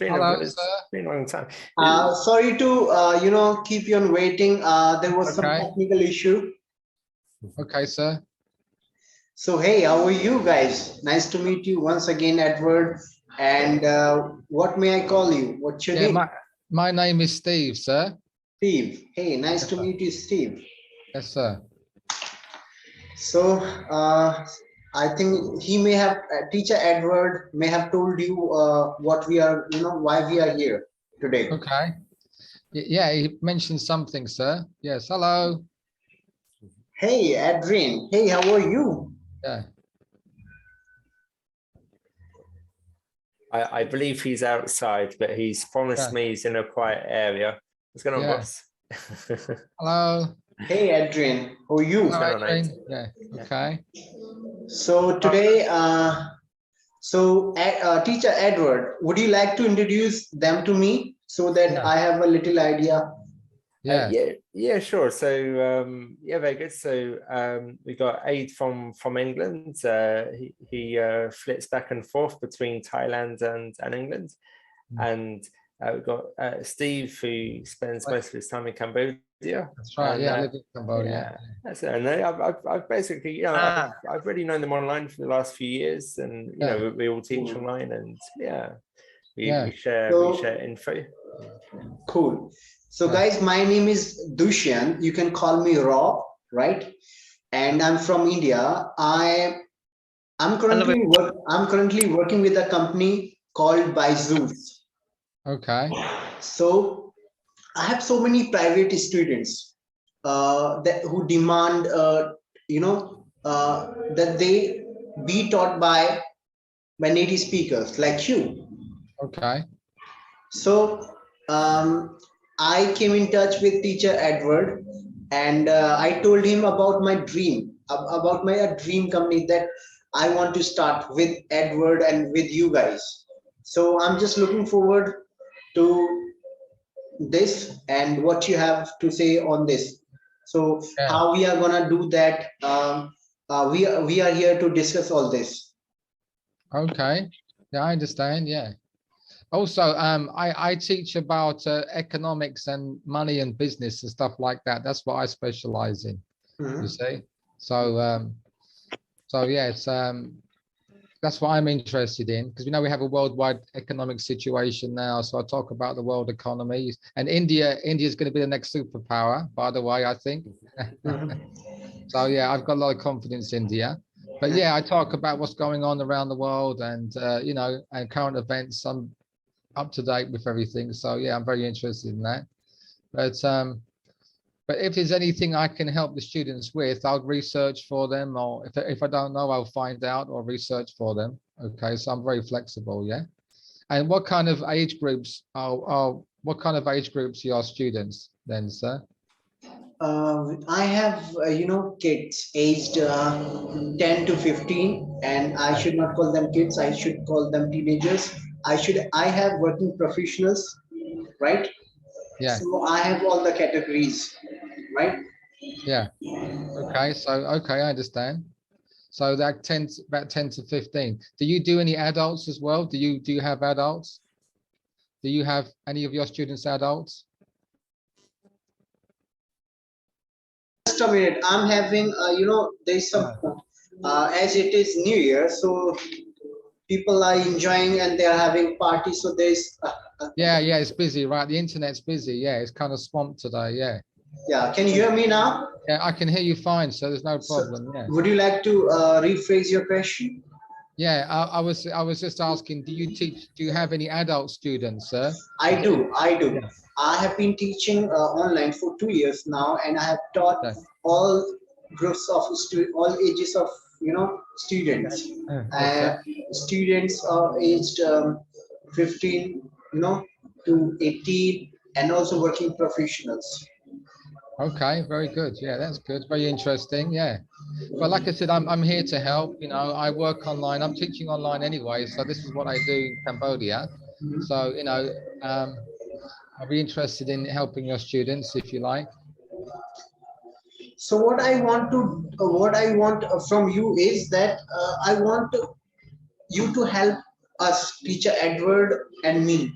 Hello, it's sir. been a long time. Sorry to keep you on waiting. There was some Okay. technical issue. Okay, sir. So hey, how are you guys? Nice to meet you once again, Edward. And what may I call you? What's your Yeah, name? my name is Steve, sir. Steve. Hey, nice Yes, to sir. meet you, Steve. Yes, sir. So I think he may have teacher Edward may have told you what we are, why we are here today. Okay. Yeah, he mentioned something, sir. Yes. Hello. Hey, Adrian. Hey, how are you? Yeah. I believe he's outside, but he's promised me he's in a quiet area. What's going on, Yeah. boss? Hello. Hey, Adrian. How are you? Hello, going on, mate? Adrian. Yeah. Okay. So today, teacher Edward, would you like to introduce them to me so that Yeah. I have a little idea? Yeah. Yeah, sure. So yeah, very good. So we got Aid from England. He flits back and forth between Thailand and England, and we've got Steve, who spends most of his time in Cambodia. That's right. And, yeah, I live in Cambodia. Yeah, that's it. And I've basically, I've really known them online for the last few years, and we all teach online, and we share info. Cool. So guys, my name is Dushyant. You can call me Rob, right? And I'm from India. I'm currently working with a company called Byju's. Okay. So I have so many private students who demand, that they be taught by native speakers like you. Okay. So I came in touch with teacher Edward, and I told him about my dream, about my dream company that I want to start with Edward and with you guys. So I'm just looking forward to this and what you have to say on this. So how we are gonna do that? We are here to discuss all this. Okay. Yeah, I understand. Yeah. Also, I teach about economics and money and business and stuff like that. That's what I specialize in. You see. So yeah, it's that's what I'm interested in, because we know we have a worldwide economic situation now. So I talk about the world economy, and India is going to be the next superpower, by the way, I think. So yeah, I've got a lot of confidence in India. But yeah, I talk about what's going on around the world, and and current events. I'm up to date with everything. So yeah, I'm very interested in that. But if there's anything I can help the students with, I'll research for them, or if I don't know, I'll find out or research for them. Okay, so I'm very flexible. Yeah. And what kind of age groups are your students then, sir? I have, kids aged 10 to 15, and I should not call them kids. I should call them teenagers. I have working professionals, right? Yeah. So I have all the categories, right? Yeah. Okay. So, okay, I understand. So that about 10 to 15. Do you do any adults as well? Do you have adults? Do you have any of your students adults? Just a minute. I'm having, there's some, as it is New Year, so people are enjoying and they're having parties. So there's. Yeah, it's busy, right? The internet's busy. Yeah, it's kind of swamped today. Yeah. Yeah. Can you hear me now? Yeah, I can hear you fine, so there's no problem. So, yeah. Would you like to rephrase your question? Yeah, I was just asking, do you have any adult students, sir? I do. Yeah. I have been teaching online for 2 years now, and I have taught all groups of all ages of students. Students are aged 15, to 18, and also working professionals. Okay, very good. Yeah, that's good. Very interesting. Yeah. Well, like I said, I'm here to help. I work online. I'm teaching online anyway, so this is what I do in Cambodia. So I'll be interested in helping your students if you like. So what I want from you is that I want you to help us, teacher Edward and me,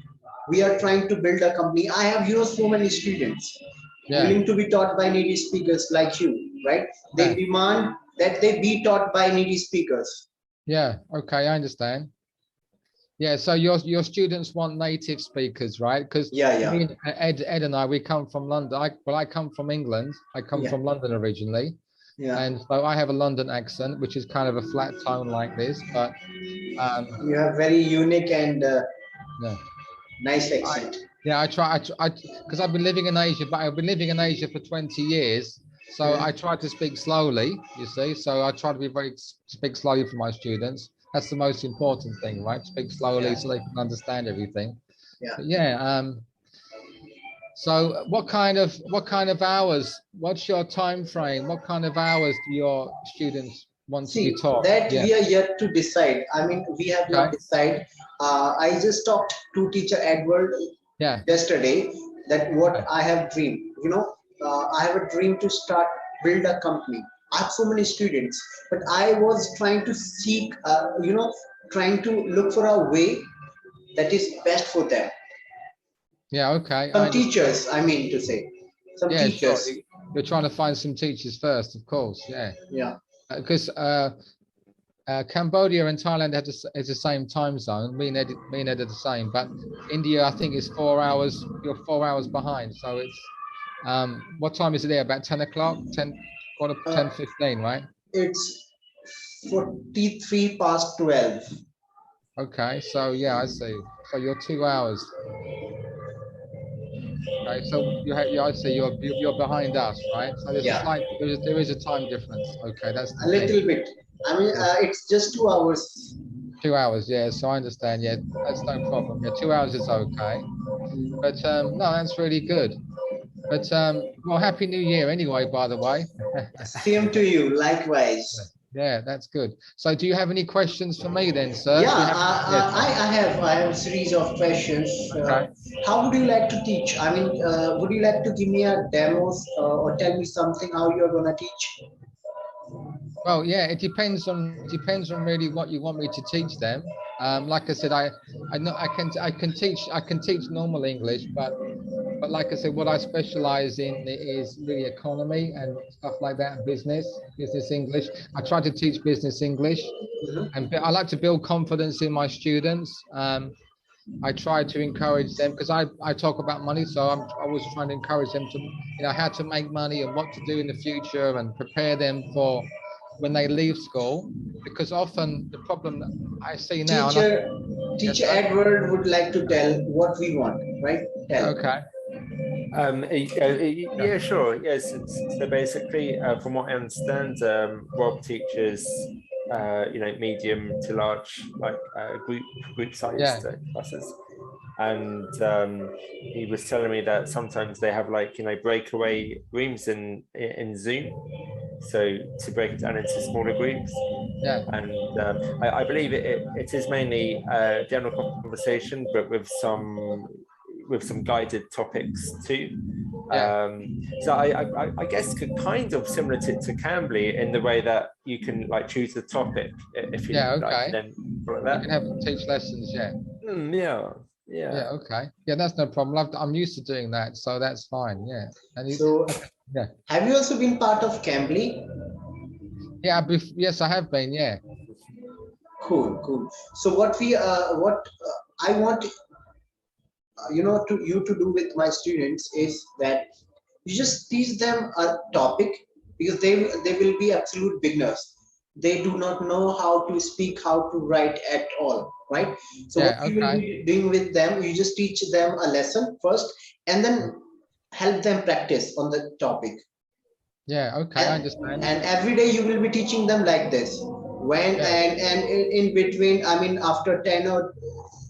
we are trying to build a company. I have, so many students Yeah. willing to be taught by native speakers like you, right? They Yeah. demand that they be taught by native speakers. Yeah. Okay, I understand. Yeah, so your students want native speakers, right? Because Yeah. me and Ed and I, we come from London. I come from England. I come Yeah. from London originally. Yeah. And so I have a London accent, which is kind of a flat tone like this, but You have very unique and yeah. nice accent. Yeah, I try, because I've been living in Asia, but I've been living in Asia for 20 years. So Yeah. I try to speak slowly, you see. So I try to speak slowly for my students. That's the most important thing, right? Speak slowly Yeah. so they can understand everything. Yeah. But yeah. So what kind of hours? What's your time frame? What kind of hours do your students want to be See, taught? that Yeah. we are yet to decide. I mean, we have not Okay. decided. I just talked to teacher Edward Yeah. yesterday that what Okay. I have dreamed. I have a dream to start build a company. I have so many students, but I was trying to seek, trying to look for a way that is best for them. Yeah. Okay. I Some understand. teachers, I mean to say, some Yeah, sure. teachers. You're trying to find some teachers first, of course. Yeah. Yeah. Because Cambodia and Thailand is the same time zone. Me and Ed are the same, but India, I think, is 4 hours. You're 4 hours behind. So it's what time is it there? About 10 o'clock, 10, quarter, Uh, 10:15, right? it's 43 past 12. Okay, so yeah, I see. So you're 2 hours. Okay, so yeah, I see. You're behind us, right? So there's a Yeah, slight there is a time difference. Okay, that's a the thing. little bit. I mean, Yeah. it's just 2 hours. 2 hours, yeah. So I understand. Yeah, that's no problem. Yeah, 2 hours is okay. But no, that's really good. But well, happy New Year anyway, by the way. Same to you, likewise. Yeah, that's good. So do you have any questions for me then, sir? Yeah, Do you have I have a series of questions. okay. How would you like to teach? I mean, would you like to give me a demos or tell me something how you're gonna teach? Well, yeah, it depends on really what you want me to teach them. Like I said, I know I can teach normal English, but like I said, what I specialize in is really economy and stuff like that, and business English. I try to teach business English, and I like to build confidence in my students. I try to encourage them because I talk about money, so I'm always trying to encourage them to, how to make money and what to do in the future and prepare them for when they leave school. Because often the problem that I see now, Teacher Edward would like to tell what we want, right? Tell. Okay. Yeah, sure. Yes. So basically, from what I understand, Rob teaches, medium to large, like group sized classes, and he was telling me that sometimes they have breakaway rooms in Zoom, so to break it down into smaller groups. Yeah. And I believe it is mainly general conversation, but with some guided topics too. Yeah. So I guess kind of similar to Cambly in the way that you can choose the topic if you okay. like, and then like that. You can have teach lessons, yeah. Yeah. Okay. Yeah, that's no problem. I'm used to doing that, so that's fine. Yeah. And yeah. Have you also been part of Cambly? Yeah. Yes, I have been. Yeah. Cool. So what I want to do with my students is that you just teach them a topic, because they will be absolute beginners. They do not know how to speak, how to write at all, right? So what you will be doing with them, you just teach them a lesson first and then help them practice on the topic. Yeah, okay, I understand. And every day you will be teaching them like this. And in between, I mean, after 10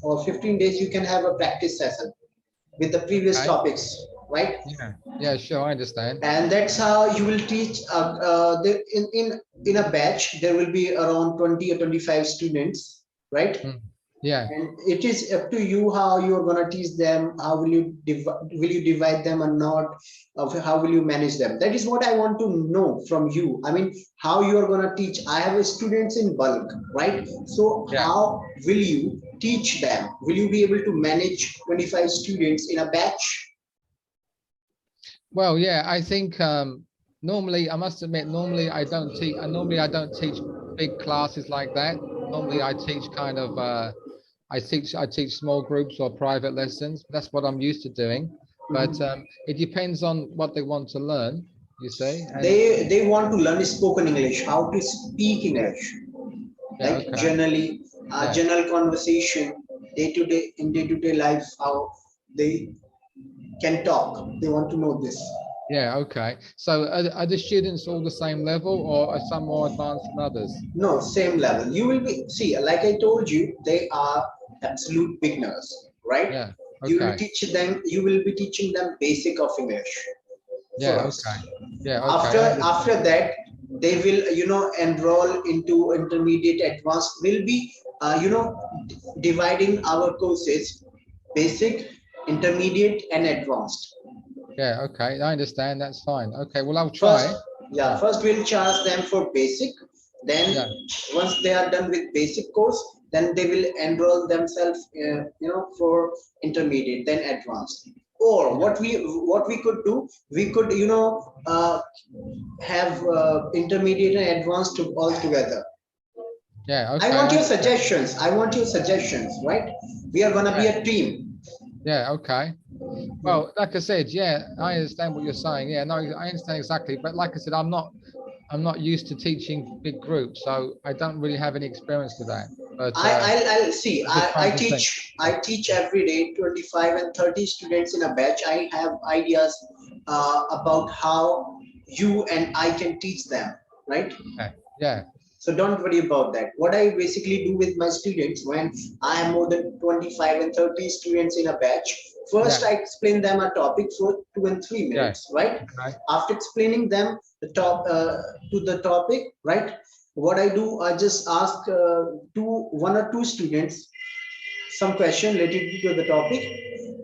or 15 days, you can have a practice session with the previous topics, right? Yeah, sure, I understand. And that's how you will teach. In a batch, there will be around 20 or 25 students, right? Yeah. And it is up to you how you're gonna teach them. How will you divide them or not? How will you manage them? That is what I want to know from you. I mean, how you are gonna teach. I have students in bulk, right? So how will you teach them? Will you be able to manage 25 students in a batch? Well, yeah, I think normally, I must admit, normally I don't teach. Normally I don't teach big classes like that. Normally I teach kind of I teach small groups or private lessons. That's what I'm used to doing. But it depends on what they want to learn, you see. And They want to learn spoken English, how to speak English, yeah, like okay. Yeah. general conversation, day to day, in day to day life, how they can talk. They want to know this. Yeah, okay. So are the students all the same level or are some more advanced than others? No, same level. You will be, see, like I told you, they are absolute beginners, right? Yeah, okay. You will be teaching them basic of English Yeah, first. okay. Yeah, okay. I After understand. that, they will, enroll into intermediate advanced. Will be, dividing our courses, basic, intermediate, and advanced. Yeah, okay. I understand. That's fine. Okay, well, I'll First, try. yeah, Yeah, first we'll charge them for basic. Then yeah, once they are done with basic course, then they will enroll themselves, for intermediate, then advanced. Or yeah, what we could do, we could, have intermediate and advanced all together. yeah. I Okay, want I your understand. suggestions. I want your suggestions, right? We are gonna be Yeah, a team. yeah, okay. Well, like I said, yeah, I understand what you're saying. Yeah, no, I understand exactly. But like I said, I'm not used to teaching big groups, so I don't really have any experience with that. But I'll see. I'm just I trying to think. teach every day 25 and 30 students in a batch. I have ideas about how you and I can teach them, right? Yeah, yeah, So don't worry about that. What I basically do with my students when I have more than 25 and 30 students in a batch, first yeah, I explain them a topic for 2 and 3 yeah. minutes, right? Okay. After explaining them to the topic, right? What I do, I just ask one or two students some question related to the topic,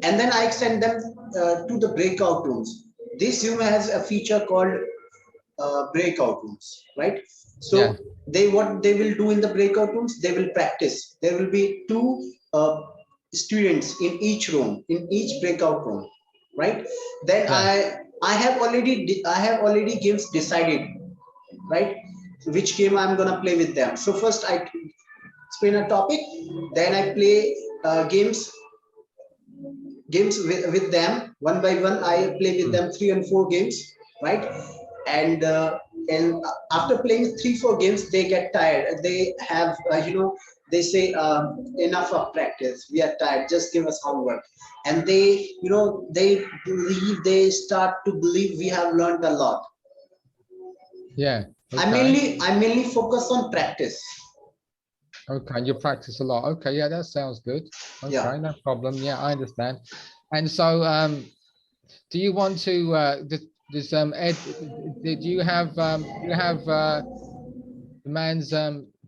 and then I extend them to the breakout rooms. This Zoom has a feature called breakout rooms, right? Yeah, So what they will do in the breakout rooms, they will practice. There will be two students in each room, in each breakout room, right? Then yeah, I have already games decided, right? Which game I'm gonna play with them. So first I explain a topic, then I play games with them one by one. I play with mm, them 3 and 4 games, right? And after playing 3 4 games, they get tired. They have they say enough of practice. We are tired. Just give us homework. And they start to believe we have learned a lot. yeah. I Okay, mainly I mainly focus on practice. okay. And you practice a lot. Okay, yeah, that sounds good. Yeah. Okay, no problem. Yeah, I understand. And so, do you want to? Does Ed? Did you have the man's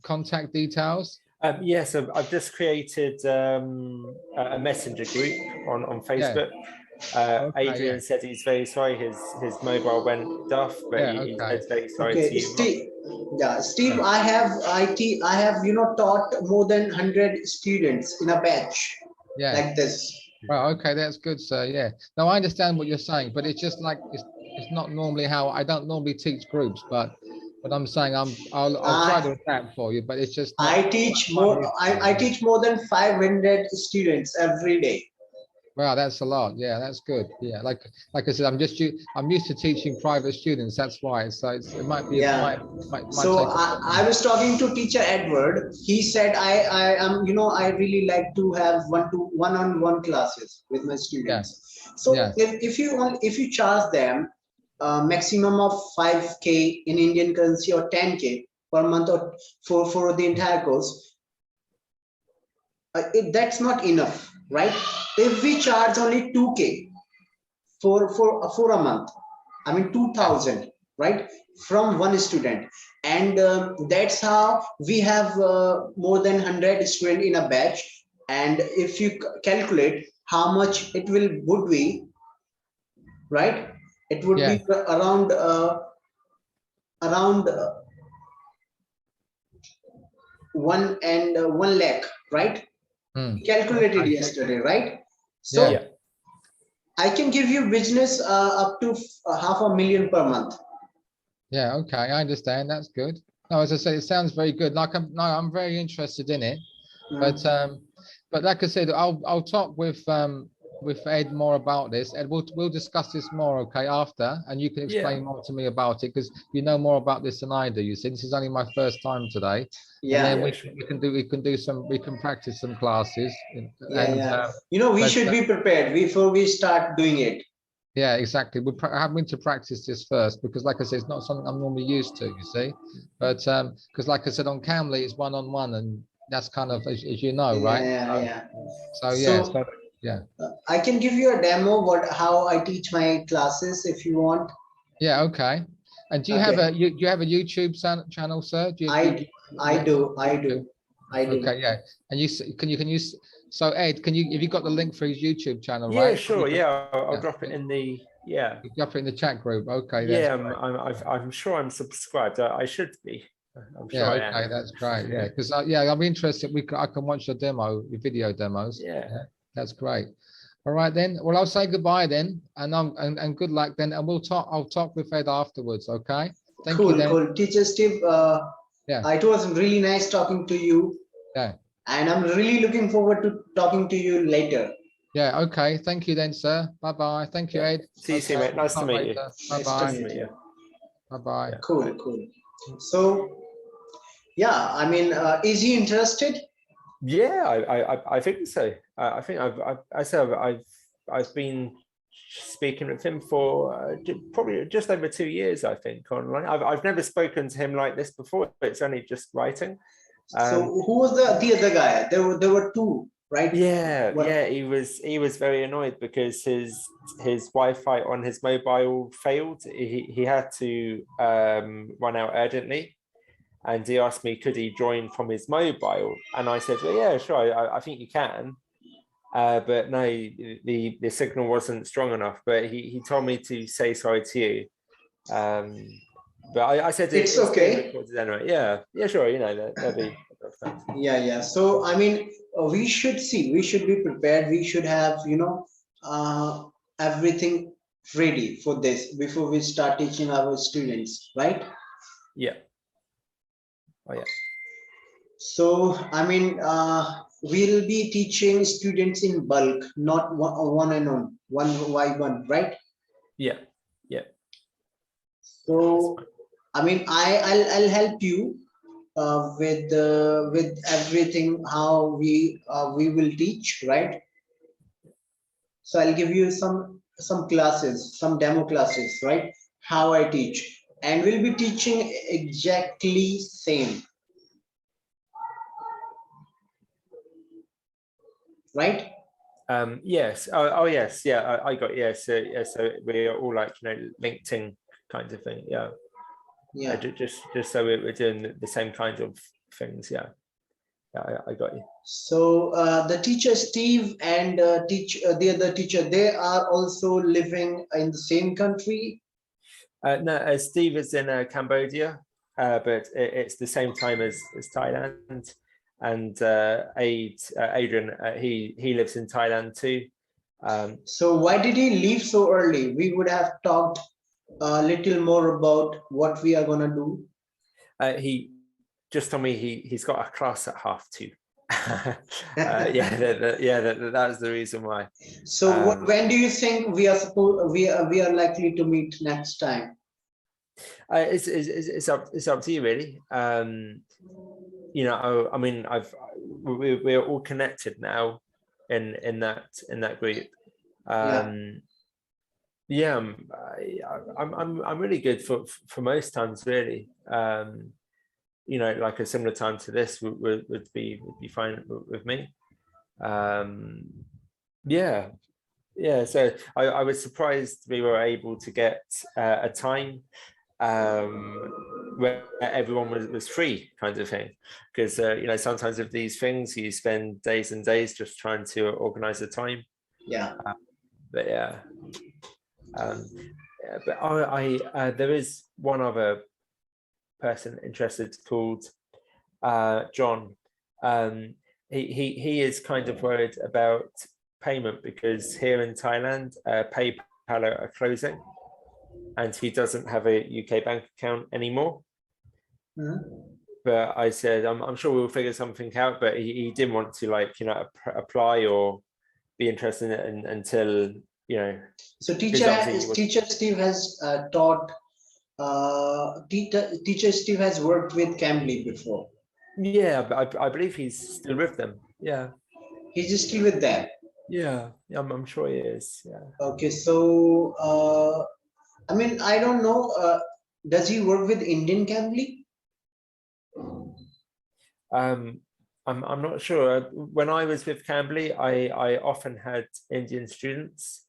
contact details? Yes, I've just created a messenger group on Yeah. Facebook. Okay. Yeah. Adrian said he's very sorry his mobile went off, but Yeah. he Okay. said very sorry to Okay, you. Steve. Yeah, Steve. Yeah. I have taught more than 100 students in a batch Yeah. like this. Well, okay, that's good, sir. Yeah. No, I understand what you're saying, but it's just like it's not normally how I don't normally teach groups, but I'm saying I'll try to I adapt for you, but it's just not I teach quite more. used to it, I yeah. teach more than 500 students every day. Wow, that's a lot. Yeah, that's good. Yeah, like I said, I'm used to teaching private students. That's why. So it might be Yeah. might So take a I bit. was talking to teacher Edward. He said I am I really like to have one-on-one classes with my Yeah, students. So yeah, if you charge them maximum of 5K in Indian currency or 10K per month or for the entire course, that's not enough, right? If we charge only 2K for a month, I mean yeah, 2000, right, from one student, and that's how we have more than 100 students in a batch. And if you calculate how much it would be, right, it would yeah, be around 1 lakh, right? We calculated Okay. yesterday, right? So Yeah. I can give you business up to 500,000 per month. Yeah, okay, I understand. That's good. No, as I say, it sounds very good. Like I'm very interested in it. But like I said, I'll talk with Ed more about this. Ed, we'll discuss this more, okay, after, and you can explain more to me about it because you know more about this than I do. You see, this is only my first time today, and then we can practice some classes, You know, we but, should be prepared before we start doing it. yeah, exactly. We're having to practice this first because, like I said, it's not something I'm normally used to. You see, but because, like I said, on Camly it's one-on-one, and that's kind of as you know, right? So yeah, So yeah. I can give you a demo how I teach my classes if you want. Yeah, okay. And do you have a do you have a YouTube channel, sir? I do. Okay, yeah. And can you so Ed, have you got the link for his YouTube channel, Yeah, right? sure. Yeah, I'll drop it in the You drop it in the chat group. Okay, that's yeah. great. I'm sure I'm subscribed. I should be. I'm sure Yeah, I okay, am. that's great. Yeah, because yeah, I'm interested. I can watch your video demos. Yeah. That's great. All right then. Well, I'll say goodbye then, and good luck then, and I'll talk with Ed afterwards. Okay. Thank you then. Cool. Teacher Steve, it was really nice talking to you. Yeah. And I'm really looking forward to talking to you later. Yeah. Okay. Thank you then, sir. Bye bye. Thank you, Ed. See you soon, mate. Nice to meet you. Bye bye. Bye bye. Cool. So, yeah, I mean, is he interested? Yeah, I think so. I think I've been speaking with him for probably just over 2 years, I think, online. I've never spoken to him like this before. It's only just writing. So who was the other guy? There were two, right? Yeah, he was very annoyed because his Wi-Fi on his mobile failed. He had to run out urgently, and he asked me could he join from his mobile, and I said, well, yeah, sure, I think you can, but no, the signal wasn't strong enough. But he told me to say sorry to you, but I said it's okay. Anyway. Yeah, sure, you know that'd be. Yeah. So I mean, we should be prepared. We should have everything ready for this before we start teaching our students, right? Yeah. Oh yeah. So I mean, we'll be teaching students in bulk, not one by one, right? Yeah. So I mean, I'll help you with everything how we will teach, right? So I'll give you some classes, some demo classes, right? How I teach, and we'll be teaching exactly same, right? Yes. Oh yes. Yeah. I got. Yeah. So we're all like LinkedIn kind of thing. Yeah. Just so we're doing the same kind of things. Yeah. I got you. So the teacher Steve and the other teacher, they are also living in the same country. No, Steve is in Cambodia, but it's the same time as Thailand. And Adrian, he lives in Thailand too. So why did he leave so early? We would have talked a little more about what we are gonna do. He just told me he's got a class at 2:30. That was the reason why. So when do you think we are likely to meet next time? It's up to you, really. I mean, we're all connected now in that group. I'm really good for most times, really. Like a similar time to this would be fine with me. So I was surprised we were able to get a time where everyone was free, kind of thing, because sometimes with these things you spend days and days just trying to organize the time. There is one other person interested called John. he is kind of worried about payment because here in Thailand, PayPal are closing, and he doesn't have a UK bank account anymore. But I said, I'm sure we'll figure something out. But he didn't want to, like, you know, apply or be interested in it until, you know. So teacher Steve has taught. Teacher Steve has worked with Cambly before. Yeah, I believe he's still with them. Yeah, he's still with them. Yeah, I'm sure he is. Yeah. Okay, so I mean, I don't know. Does he work with Indian Cambly? I'm not sure. When I was with Cambly, I often had Indian students.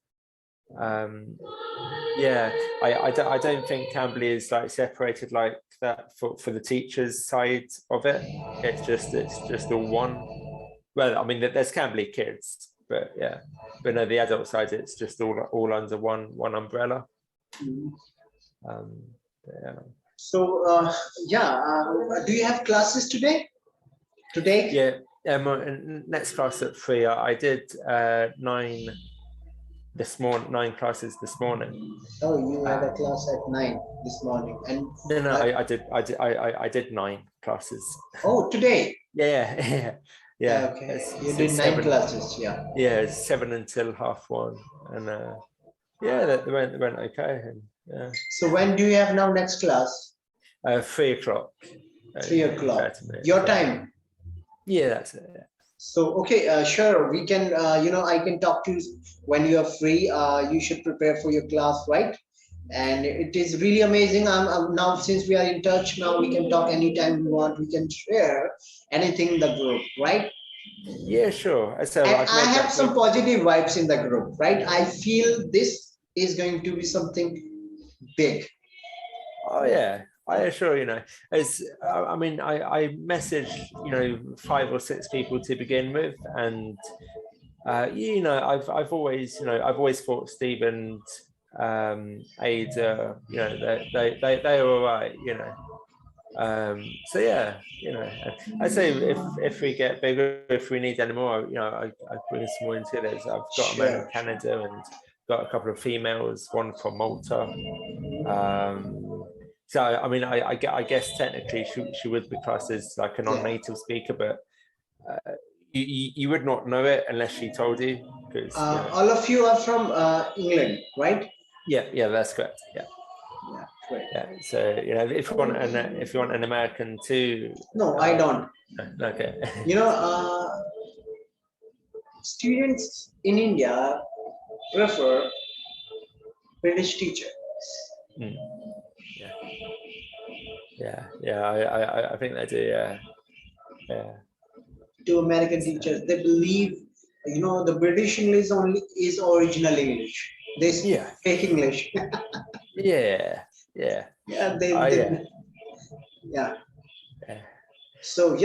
Yeah, I don't think Cambly is like separated like that for the teachers side of it. It's just all one. Well, I mean, there's Cambly kids, but yeah, but no, the adult side, it's just all under one umbrella. Yeah. So do you have classes today? Yeah, next class at 3. I did 9 classes this morning. Oh, you had a class at 9 this morning, and no, I did 9 classes. Oh, today? Yeah. Okay, you did 9 classes, yeah. Yeah, 7 until 1:30, and yeah, they went okay. And, yeah. So when do you have now next class? 3 o'clock. 3 o'clock. Your time? Yeah, that's it. Yeah. So okay, sure. We can, I can talk to you when you are free. You should prepare for your class, right? And it is really amazing. I'm now, since we are in touch now, we can talk anytime we want. We can share anything in the group, right? Yeah, sure. So and I have some positive vibes in the group, right? I feel this is going to be something big. Oh yeah, I assure you. I mean, I messaged 5 or 6 people to begin with, and I've always thought Steve and Ada, they are all right, so yeah, I say if we get bigger, if we need any more, I bring some more into this. I've got a man in Canada and got a couple of females, one from Malta. So I mean, I guess technically she would be classed as like a non-native speaker, but you would not know it unless she told you. Because all of you are from England, right? Yeah, that's correct. Yeah. Yeah, great. Yeah, so if you want an American too. No, I don't. Okay. Students in India prefer British teachers. Yeah. I think they do. Yeah. To American teachers, they believe the British English only is original English. They speak fake English. Yeah. Yeah. So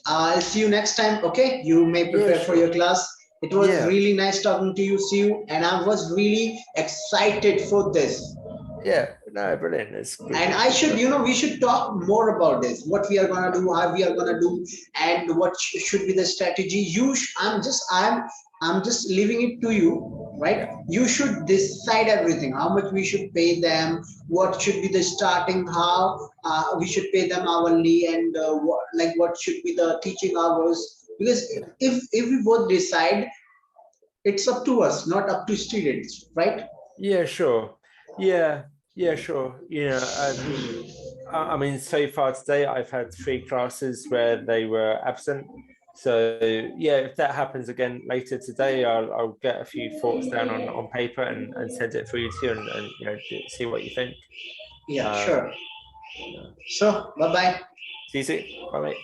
I'll see you next time. Okay, you may prepare for your class. It was really nice talking to you. See you, and I was really excited for this. Yeah, no, brilliant. It's good. And I should, we should talk more about this. What we are gonna do, how we are gonna do, and what should be the strategy. I'm just leaving it to you, right? You should decide everything. How much we should pay them, what should be the starting, how we should pay them hourly, and what should be the teaching hours. Because if we both decide, it's up to us, not up to students, right? Yeah, sure. Yeah, sure. I mean, so far today, I've had 3 classes where they were absent. So yeah, if that happens again later today, I'll get a few thoughts down on paper and send it through to you and see what you think. Yeah, sure. So bye bye. See you soon. Bye bye.